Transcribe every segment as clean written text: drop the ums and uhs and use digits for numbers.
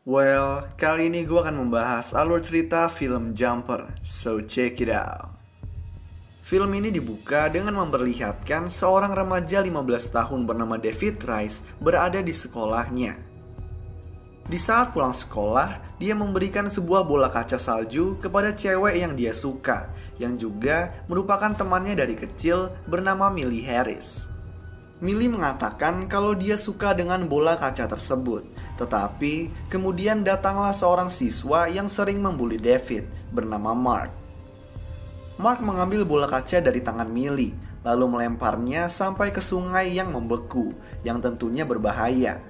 Well, kali ini gue akan membahas alur cerita film Jumper, so check it out. Film ini dibuka dengan memperlihatkan seorang remaja 15 tahun bernama David Rice berada di sekolahnya. Di saat pulang sekolah, dia memberikan sebuah bola kaca salju kepada cewek yang dia suka, yang juga merupakan temannya dari kecil bernama Millie Harris. Millie mengatakan kalau dia suka dengan bola kaca tersebut, tetapi kemudian datanglah seorang siswa yang sering membuli David bernama Mark. Mark mengambil bola kaca dari tangan Millie, lalu melemparnya sampai ke sungai yang membeku, yang tentunya berbahaya.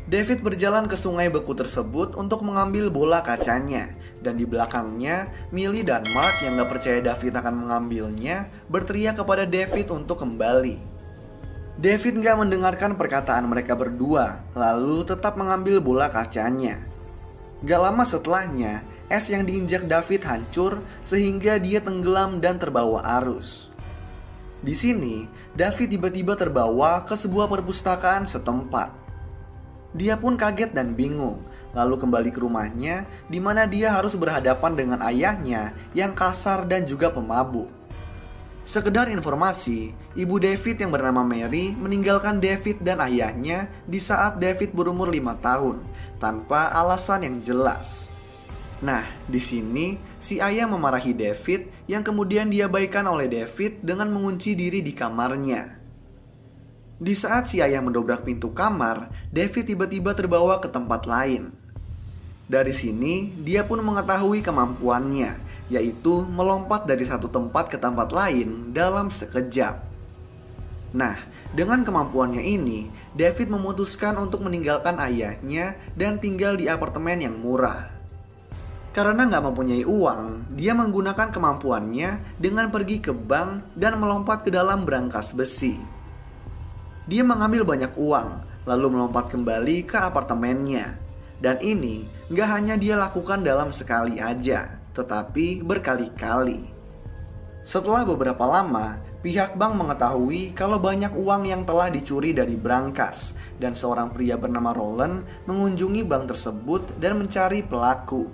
David berjalan ke sungai beku tersebut untuk mengambil bola kacanya, dan di belakangnya, Millie dan Mark yang gak percaya David akan mengambilnya, berteriak kepada David untuk kembali. David gak mendengarkan perkataan mereka berdua, lalu tetap mengambil bola kacanya. Gak lama setelahnya, es yang diinjak David hancur sehingga dia tenggelam dan terbawa arus. Di sini, David tiba-tiba terbawa ke sebuah perpustakaan setempat. Dia pun kaget dan bingung, lalu kembali ke rumahnya di mana dia harus berhadapan dengan ayahnya yang kasar dan juga pemabuk. Sekedar informasi, ibu David yang bernama Mary meninggalkan David dan ayahnya di saat David berumur 5 tahun, tanpa alasan yang jelas. Nah, di sini si ayah memarahi David yang kemudian diabaikan oleh David dengan mengunci diri di kamarnya. Di saat si ayah mendobrak pintu kamar, David tiba-tiba terbawa ke tempat lain. Dari sini, dia pun mengetahui kemampuannya, yaitu melompat dari satu tempat ke tempat lain dalam sekejap. Nah, dengan kemampuannya ini, David memutuskan untuk meninggalkan ayahnya dan tinggal di apartemen yang murah. Karena nggak mempunyai uang, dia menggunakan kemampuannya dengan pergi ke bank dan melompat ke dalam brankas besi. Dia mengambil banyak uang, lalu melompat kembali ke apartemennya. Dan ini nggak hanya dia lakukan dalam sekali aja, tetapi berkali-kali. Setelah beberapa lama, pihak bank mengetahui kalau banyak uang yang telah dicuri dari brankas, dan seorang pria bernama Roland mengunjungi bank tersebut dan mencari pelaku.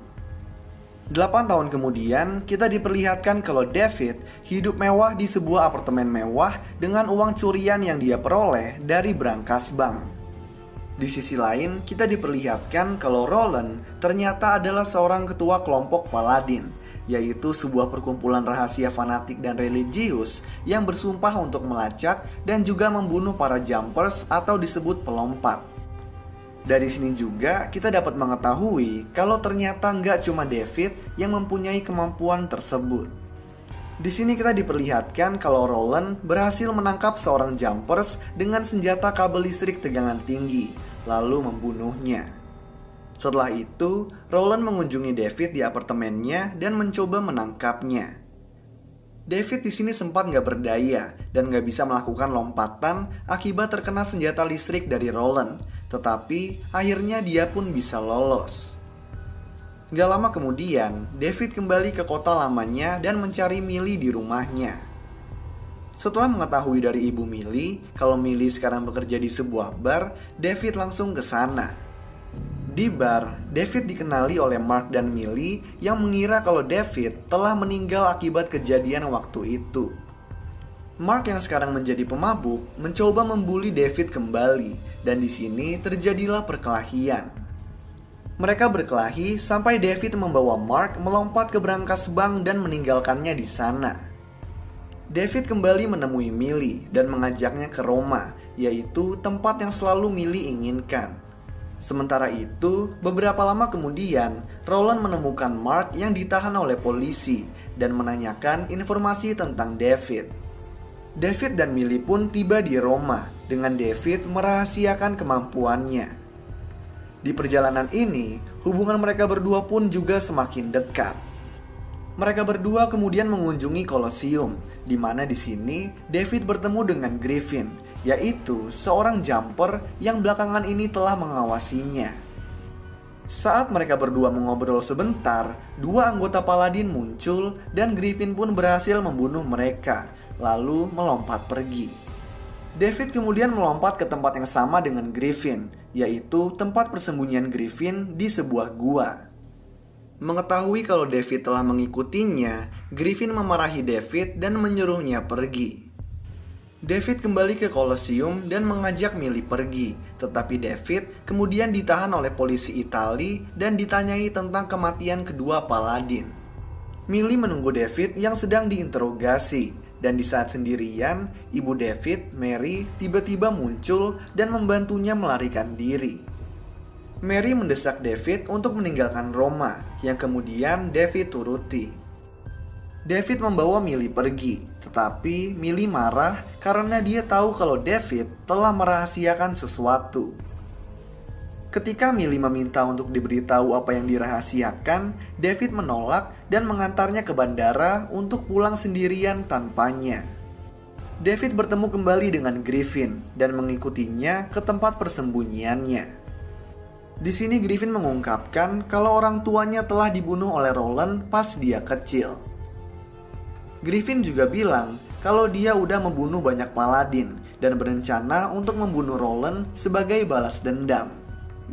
8 tahun kemudian, kita diperlihatkan kalau David hidup mewah di sebuah apartemen mewah dengan uang curian yang dia peroleh dari brankas bank. Di sisi lain, kita diperlihatkan kalau Roland ternyata adalah seorang ketua kelompok Paladin, yaitu sebuah perkumpulan rahasia fanatik dan religius yang bersumpah untuk melacak dan juga membunuh para jumpers atau disebut pelompat. Dari sini juga kita dapat mengetahui kalau ternyata nggak cuma David yang mempunyai kemampuan tersebut. Di sini kita diperlihatkan kalau Roland berhasil menangkap seorang jumpers dengan senjata kabel listrik tegangan tinggi, lalu membunuhnya. Setelah itu, Roland mengunjungi David di apartemennya dan mencoba menangkapnya. David di sini sempat nggak berdaya dan nggak bisa melakukan lompatan akibat terkena senjata listrik dari Roland, tetapi akhirnya dia pun bisa lolos. Gak lama kemudian, David kembali ke kota lamanya dan mencari Millie di rumahnya. Setelah mengetahui dari ibu Millie kalau Millie sekarang bekerja di sebuah bar, David langsung ke sana. Di bar, David dikenali oleh Mark dan Millie yang mengira kalau David telah meninggal akibat kejadian waktu itu. Mark yang sekarang menjadi pemabuk mencoba membuli David kembali, dan di sini terjadilah perkelahian. Mereka berkelahi sampai David membawa Mark melompat ke brankas bank dan meninggalkannya di sana. David kembali menemui Millie dan mengajaknya ke Roma, yaitu tempat yang selalu Millie inginkan. Sementara itu, beberapa lama kemudian, Roland menemukan Mark yang ditahan oleh polisi dan menanyakan informasi tentang David. David dan Millie pun tiba di Roma dengan David merahasiakan kemampuannya. Di perjalanan ini, hubungan mereka berdua pun juga semakin dekat. Mereka berdua kemudian mengunjungi Colosseum, di mana di sini David bertemu dengan Griffin, yaitu seorang jumper yang belakangan ini telah mengawasinya. Saat mereka berdua mengobrol sebentar, 2 anggota Paladin muncul dan Griffin pun berhasil membunuh mereka, lalu melompat pergi. David kemudian melompat ke tempat yang sama dengan Griffin, yaitu tempat persembunyian Griffin di sebuah gua. Mengetahui kalau David telah mengikutinya, Griffin memarahi David dan menyuruhnya pergi. David kembali ke Colosseum dan mengajak Millie pergi, tetapi David kemudian ditahan oleh polisi Italia dan ditanyai tentang kematian kedua paladin. Millie menunggu David yang sedang diinterogasi, dan di saat sendirian, ibu David, Mary, tiba-tiba muncul dan membantunya melarikan diri. Mary mendesak David untuk meninggalkan Roma, yang kemudian David turuti. David membawa Millie pergi, tetapi Millie marah karena dia tahu kalau David telah merahasiakan sesuatu. Ketika Millie meminta untuk diberitahu apa yang dirahasiakan, David menolak dan mengantarnya ke bandara untuk pulang sendirian tanpanya. David bertemu kembali dengan Griffin dan mengikutinya ke tempat persembunyiannya. Di sini Griffin mengungkapkan kalau orang tuanya telah dibunuh oleh Roland pas dia kecil. Griffin juga bilang kalau dia udah membunuh banyak paladin dan berencana untuk membunuh Roland sebagai balas dendam.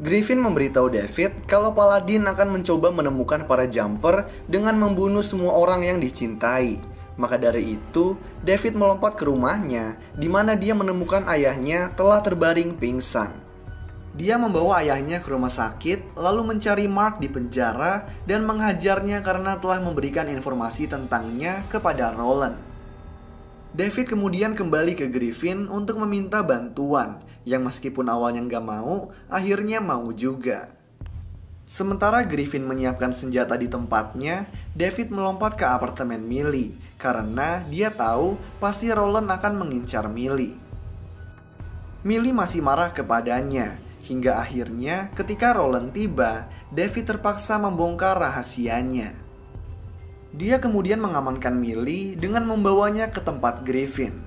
Griffin memberitahu David kalau paladin akan mencoba menemukan para jumper dengan membunuh semua orang yang dicintai. Maka dari itu, David melompat ke rumahnya di mana dia menemukan ayahnya telah terbaring pingsan. Dia membawa ayahnya ke rumah sakit, lalu mencari Mark di penjara dan menghajarnya karena telah memberikan informasi tentangnya kepada Roland. David kemudian kembali ke Griffin untuk meminta bantuan, yang meskipun awalnya nggak mau, akhirnya mau juga. Sementara Griffin menyiapkan senjata di tempatnya, David melompat ke apartemen Millie, karena dia tahu pasti Roland akan mengincar Millie. Millie masih marah kepadanya, hingga akhirnya ketika Roland tiba, David terpaksa membongkar rahasianya. Dia kemudian mengamankan Millie dengan membawanya ke tempat Griffin.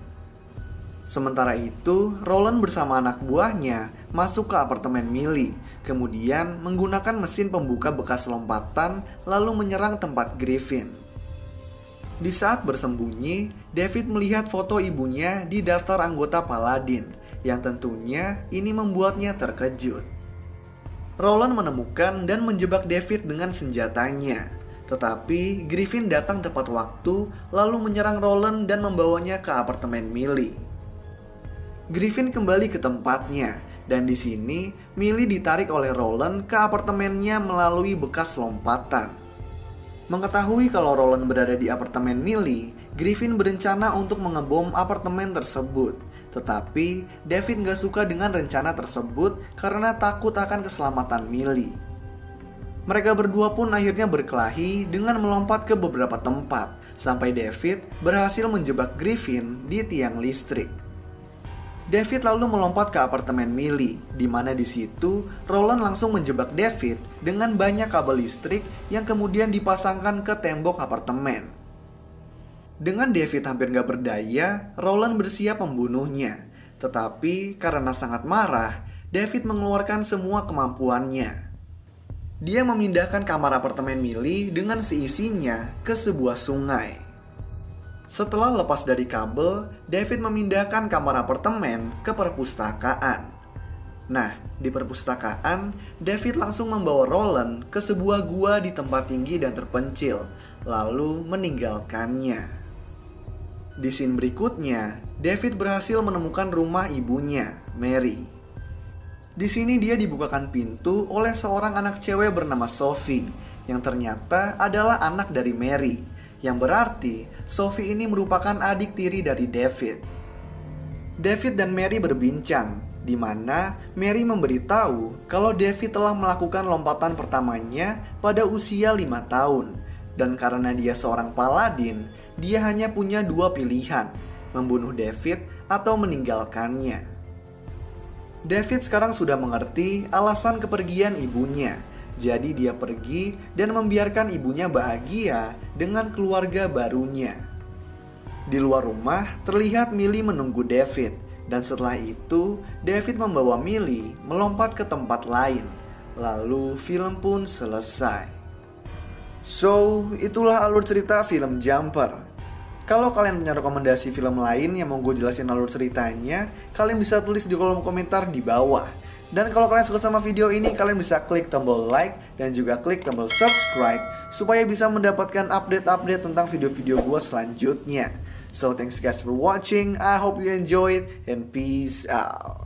Sementara itu, Roland bersama anak buahnya masuk ke apartemen Millie, kemudian menggunakan mesin pembuka bekas lompatan lalu menyerang tempat Griffin. Di saat bersembunyi, David melihat foto ibunya di daftar anggota Paladin, yang tentunya ini membuatnya terkejut. Roland menemukan dan menjebak David dengan senjatanya, tetapi Griffin datang tepat waktu lalu menyerang Roland dan membawanya ke apartemen Millie. Griffin kembali ke tempatnya, dan di sini Millie ditarik oleh Roland ke apartemennya melalui bekas lompatan. Mengetahui kalau Roland berada di apartemen Millie, Griffin berencana untuk mengebom apartemen tersebut. Tetapi David gak suka dengan rencana tersebut karena takut akan keselamatan Millie. Mereka berdua pun akhirnya berkelahi dengan melompat ke beberapa tempat, sampai David berhasil menjebak Griffin di tiang listrik. David lalu melompat ke apartemen Millie, di mana di situ Roland langsung menjebak David dengan banyak kabel listrik yang kemudian dipasangkan ke tembok apartemen. Dengan David hampir gak berdaya, Roland bersiap membunuhnya. Tetapi karena sangat marah, David mengeluarkan semua kemampuannya. Dia memindahkan kamar apartemen Millie dengan seisinya ke sebuah sungai. Setelah lepas dari kabel, David memindahkan kamar apartemen ke perpustakaan. Nah, di perpustakaan, David langsung membawa Roland ke sebuah gua di tempat tinggi dan terpencil, lalu meninggalkannya. Di scene berikutnya, David berhasil menemukan rumah ibunya, Mary. Di sini dia dibukakan pintu oleh seorang anak cewek bernama Sophie, yang ternyata adalah anak dari Mary, yang berarti Sophie ini merupakan adik tiri dari David. David dan Mary berbincang, di mana Mary memberitahu kalau David telah melakukan lompatan pertamanya pada usia 5 tahun, dan karena dia seorang paladin, dia hanya punya 2 pilihan, membunuh David atau meninggalkannya. David sekarang sudah mengerti alasan kepergian ibunya, jadi dia pergi dan membiarkan ibunya bahagia dengan keluarga barunya. Di luar rumah, terlihat Millie menunggu David, dan setelah itu David membawa Millie melompat ke tempat lain. Lalu film pun selesai. So, itulah alur cerita film Jumper. Kalau kalian punya rekomendasi film lain yang mau gue jelasin alur ceritanya, kalian bisa tulis di kolom komentar di bawah. Dan kalau kalian suka sama video ini, kalian bisa klik tombol like dan juga klik tombol subscribe supaya bisa mendapatkan update-update tentang video-video gue selanjutnya. So thanks guys for watching, I hope you enjoyed and peace out.